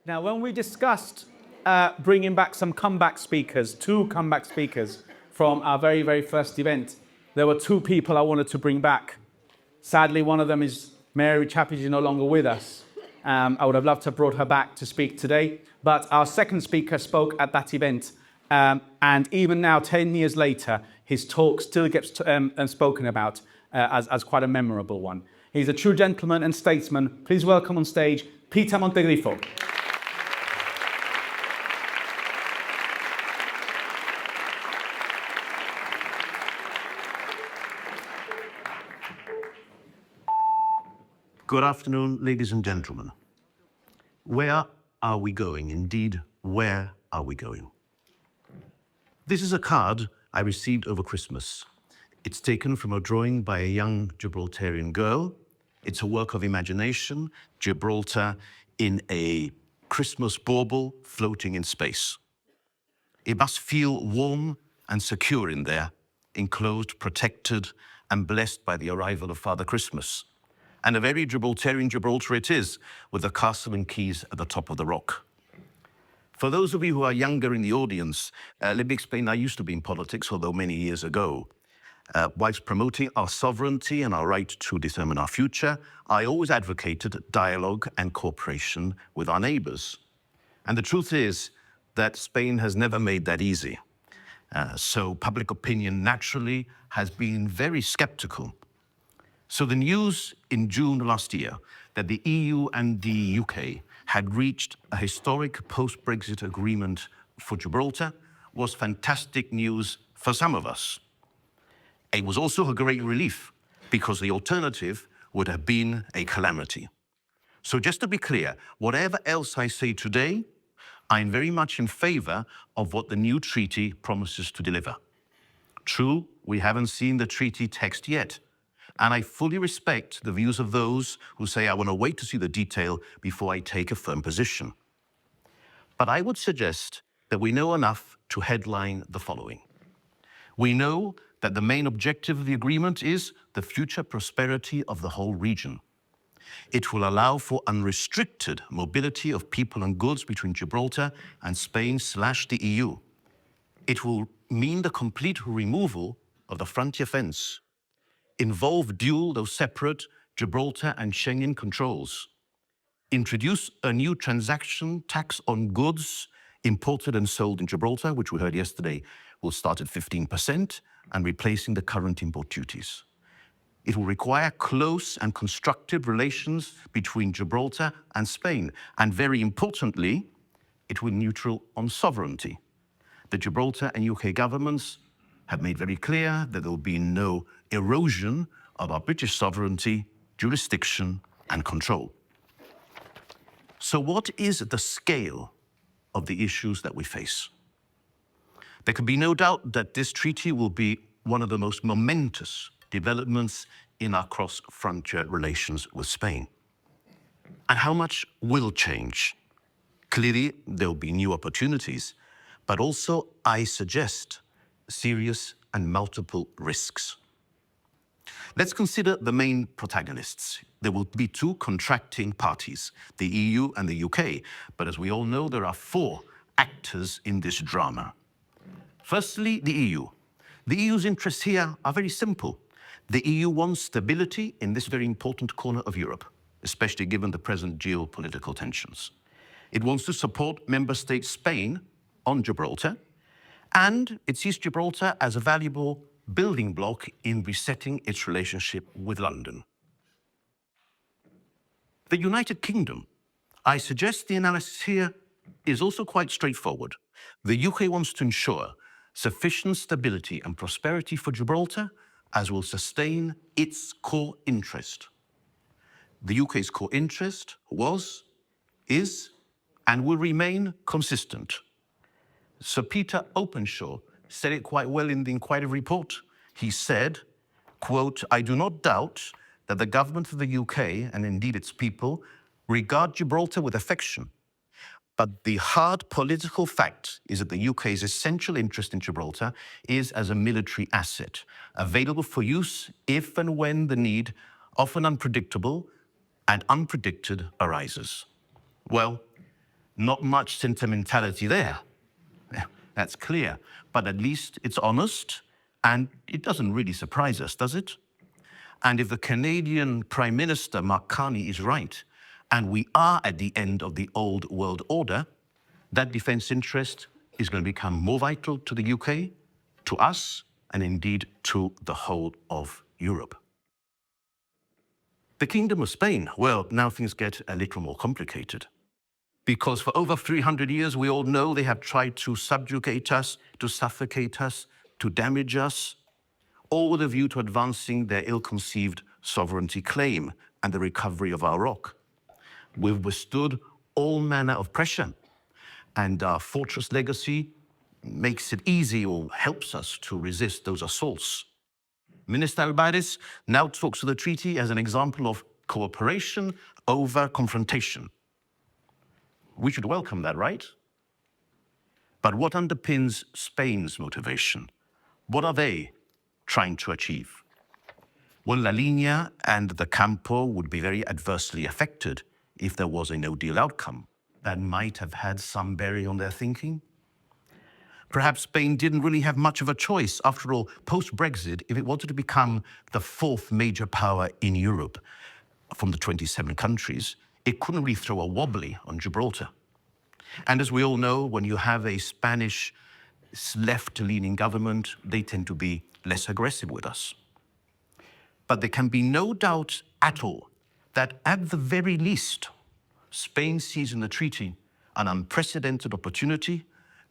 Now, when we discussed bringing back some comeback speakers, two comeback speakers from our very, very first event, there were two people I wanted to bring back. Sadly, one of them is Mary Chappie, no longer with us. I would have loved to have brought her back to speak today, but our second speaker spoke at that event, and even now, 10 years later, his talk still gets spoken about as quite a memorable one. He's a true gentleman and statesman. Please welcome on stage Peter Montegriffo. Good afternoon, ladies and gentlemen. Where are we going? Indeed, where are we going? This is a card I received over Christmas. It's taken from a drawing by a young Gibraltarian girl. It's a work of imagination, Gibraltar in a Christmas bauble floating in space. It must feel warm and secure in there, enclosed, protected, and blessed by the arrival of Father Christmas. And a very Gibraltarian Gibraltar it is, with the castle and keys at the top of the rock. For those of you who are younger in the audience, let me explain, I used to be in politics, although many years ago. Whilst promoting our sovereignty and our right to determine our future, I always advocated dialogue and cooperation with our neighbors. And the truth is that Spain has never made that easy. So public opinion naturally has been very skeptical. So the news in June last year that the EU and the UK had reached a historic post-Brexit agreement for Gibraltar was fantastic news for some of us. It was also a great relief because the alternative would have been a calamity. So just to be clear, whatever else I say today, I'm very much in favor of what the new treaty promises to deliver. True, we haven't seen the treaty text yet. And I fully respect the views of those who say, I want to wait to see the detail before I take a firm position. But I would suggest that we know enough to headline the following. We know that the main objective of the agreement is the future prosperity of the whole region. It will allow for unrestricted mobility of people and goods between Gibraltar and Spain/the EU. It will mean the complete removal of the frontier fence, involve dual, though separate, Gibraltar and Schengen controls, introduce a new transaction tax on goods imported and sold in Gibraltar, which we heard yesterday will start at 15% and replacing the current import duties. It will require close and constructive relations between Gibraltar and Spain. And very importantly, it will be neutral on sovereignty. The Gibraltar and UK governments have made very clear that there will be no erosion of our British sovereignty, jurisdiction, and control. So what is the scale of the issues that we face? There can be no doubt that this treaty will be one of the most momentous developments in our cross-frontier relations with Spain. And how much will change? Clearly, there will be new opportunities, but also, I suggest, serious and multiple risks. Let's consider the main protagonists. There will be two contracting parties, the EU and the UK, but as we all know, there are four actors in this drama. Firstly, the EU. The EU's interests here are very simple. The EU wants stability in this very important corner of Europe, especially given the present geopolitical tensions. It wants to support member state Spain on Gibraltar, and it sees Gibraltar as a valuable building block in resetting its relationship with London. The United Kingdom. I suggest the analysis here is also quite straightforward. The UK wants to ensure sufficient stability and prosperity for Gibraltar as will sustain its core interest. The UK's core interest was, is, and will remain consistent. Sir Peter Openshaw said it quite well in the Inquiry report. He said, quote, I do not doubt that the government of the UK, and indeed its people, regard Gibraltar with affection. But the hard political fact is that the UK's essential interest in Gibraltar is as a military asset, available for use if and when the need, often unpredictable and unpredicted, arises. Well, Not much sentimentality there. That's clear. But at least it's honest, and it doesn't really surprise us, does it? And if the Canadian Prime Minister, Mark Carney, is right, and we are at the end of the old world order, that defense interest is going to become more vital to the UK, to us, and indeed to the whole of Europe. The Kingdom of Spain, well, now things get a little more complicated. Because for over 300 years, we all know they have tried to subjugate us, to suffocate us, to damage us, all with a view to advancing their ill-conceived sovereignty claim and the recovery of our rock. We've withstood all manner of pressure, and our fortress legacy makes it easy or helps us to resist those assaults. Minister Alvarez now talks of the treaty as an example of cooperation over confrontation. We should welcome that, right? But what underpins Spain's motivation? What are they trying to achieve? Well, La Línea and the Campo would be very adversely affected if there was a no-deal outcome. That might have had some bearing on their thinking. Perhaps Spain didn't really have much of a choice. After all, post-Brexit, if it wanted to become the fourth major power in Europe from the 27 countries, it couldn't really throw a wobbly on Gibraltar. And as we all know, when you have a Spanish left-leaning government, they tend to be less aggressive with us. But there can be no doubt at all that at the very least, Spain sees in the treaty an unprecedented opportunity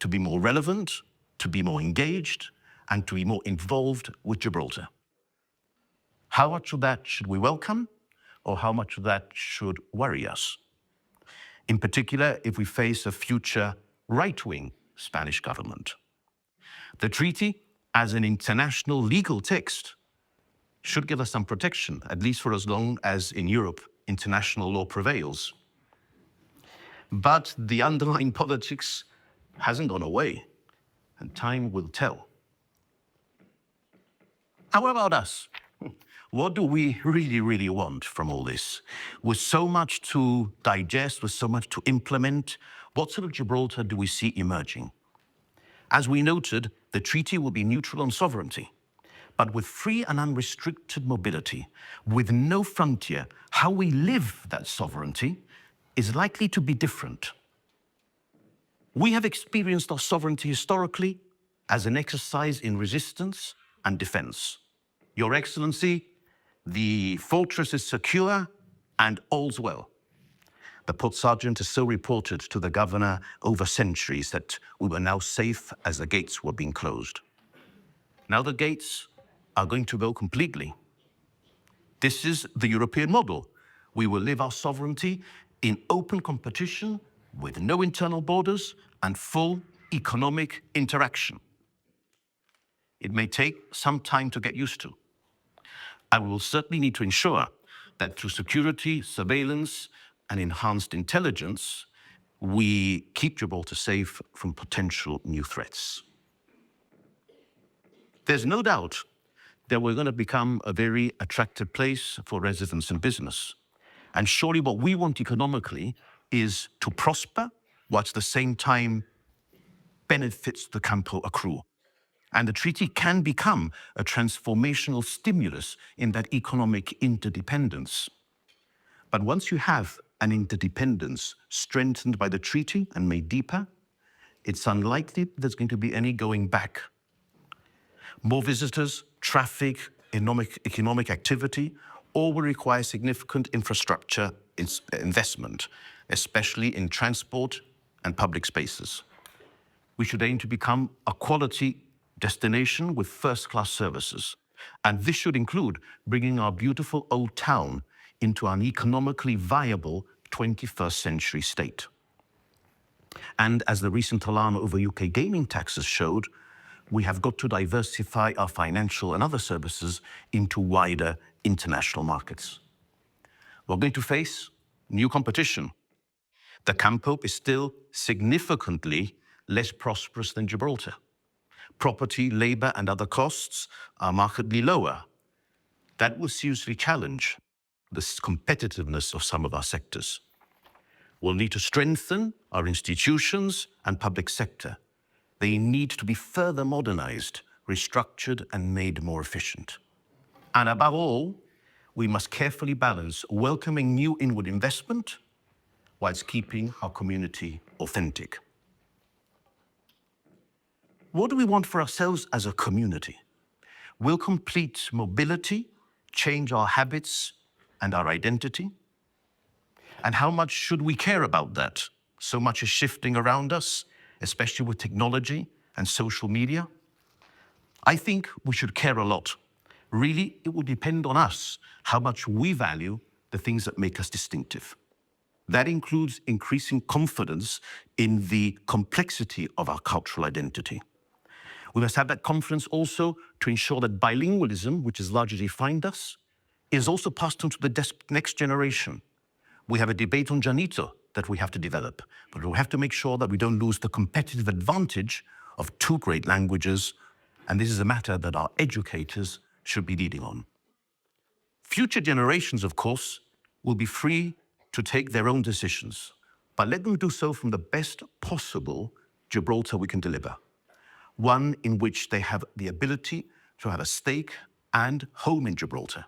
to be more relevant, to be more engaged, and to be more involved with Gibraltar. How much of that should we welcome, or how much of that should worry us? In particular, if we face a future right-wing Spanish government. The treaty, as an international legal text, should give us some protection, at least for as long as in Europe international law prevails. But the underlying politics hasn't gone away, and time will tell. How about us? What do we really, really want from all this? With so much to digest, with so much to implement, what sort of Gibraltar do we see emerging? As we noted, the treaty will be neutral on sovereignty, but with free and unrestricted mobility, with no frontier, how we live that sovereignty is likely to be different. We have experienced our sovereignty historically as an exercise in resistance and defense. Your Excellency, the fortress is secure and all's well. The Port Sergeant has so reported to the governor over centuries that we were now safe as the gates were being closed. Now the gates are going to go completely. This is the European model. We will live our sovereignty in open competition with no internal borders and full economic interaction. It may take some time to get used to. And we will certainly need to ensure that through security, surveillance, and enhanced intelligence, we keep Gibraltar safe from potential new threats. There's no doubt that we're going to become a very attractive place for residents and business. And surely what we want economically is to prosper, whilst at the same time benefits the Campo accrue. And the treaty can become a transformational stimulus in that economic interdependence. But once you have an interdependence strengthened by the treaty and made deeper, it's unlikely there's going to be any going back. More visitors, traffic, economic activity, all will require significant infrastructure investment, especially in transport and public spaces. We should aim to become a quality destination with first-class services. And this should include bringing our beautiful old town into an economically viable 21st century state. And as the recent alarm over UK gaming taxes showed, we have got to diversify our financial and other services into wider international markets. We're going to face new competition. The Campo is still significantly less prosperous than Gibraltar. Property, labor, and other costs are markedly lower. That will seriously challenge the competitiveness of some of our sectors. We'll need to strengthen our institutions and public sector. They need to be further modernized, restructured, and made more efficient. And above all, we must carefully balance welcoming new inward investment whilst keeping our community authentic. What do we want for ourselves as a community? Will complete mobility change our habits and our identity? And how much should we care about that? So much is shifting around us, especially with technology and social media. I think we should care a lot. Really, it will depend on us how much we value the things that make us distinctive. That includes increasing confidence in the complexity of our cultural identity. We must have that confidence also to ensure that bilingualism, which has largely defined us, is also passed on to the next generation. We have a debate on Janito that we have to develop, but we have to make sure that we don't lose the competitive advantage of two great languages, and this is a matter that our educators should be leading on. Future generations, of course, will be free to take their own decisions, but let them do so from the best possible Gibraltar we can deliver. One in which they have the ability to have a stake and home in Gibraltar.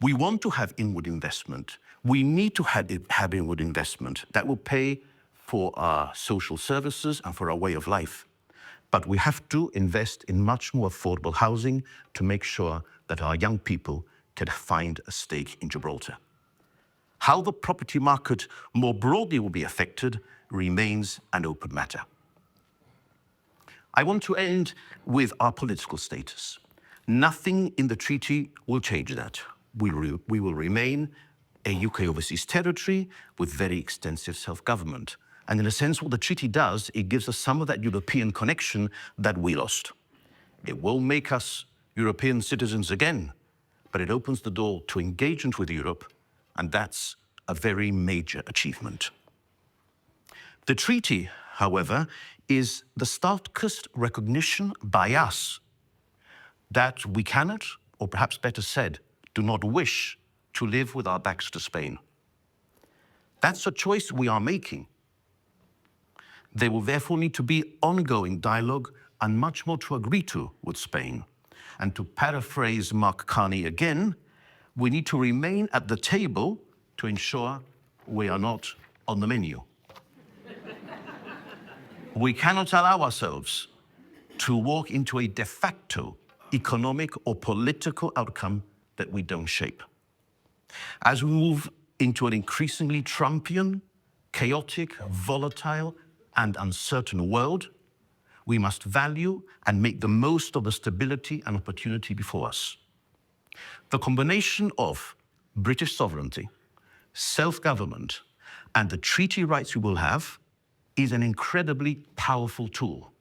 We want to have inward investment. We need to have inward investment that will pay for our social services and for our way of life. But we have to invest in much more affordable housing to make sure that our young people can find a stake in Gibraltar. How the property market more broadly will be affected remains an open matter. I want to end with our political status. Nothing in the treaty will change that. We will remain a UK overseas territory with very extensive self-government. And in a sense, what the treaty does, it gives us some of that European connection that we lost. It won't make us European citizens again, but it opens the door to engagement with Europe, and that's a very major achievement. The treaty, however, is the starkest recognition by us that we cannot, or perhaps better said, do not wish to live with our backs to Spain. That's a choice we are making. There will therefore need to be ongoing dialogue and much more to agree to with Spain. And to paraphrase Mark Carney again, we need to remain at the table to ensure we are not on the menu. We cannot allow ourselves to walk into a de facto economic or political outcome that we don't shape. As we move into an increasingly Trumpian, chaotic, volatile, and uncertain world, we must value and make the most of the stability and opportunity before us. The combination of British sovereignty, self-government, and the treaty rights we will have is an incredibly powerful tool.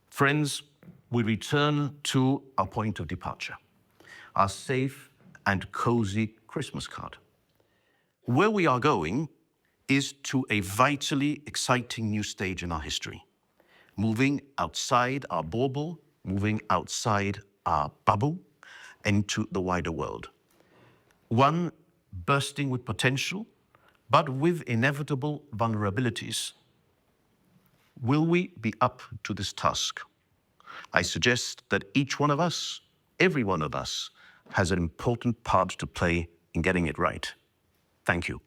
Friends, we return to our point of departure, our safe and cozy Christmas card. Where we are going is to a vitally exciting new stage in our history, moving outside our bauble, moving outside our bubble, into the wider world. One bursting with potential, but with inevitable vulnerabilities. Will we be up to this task? I suggest that each one of us, every one of us, has an important part to play in getting it right. Thank you.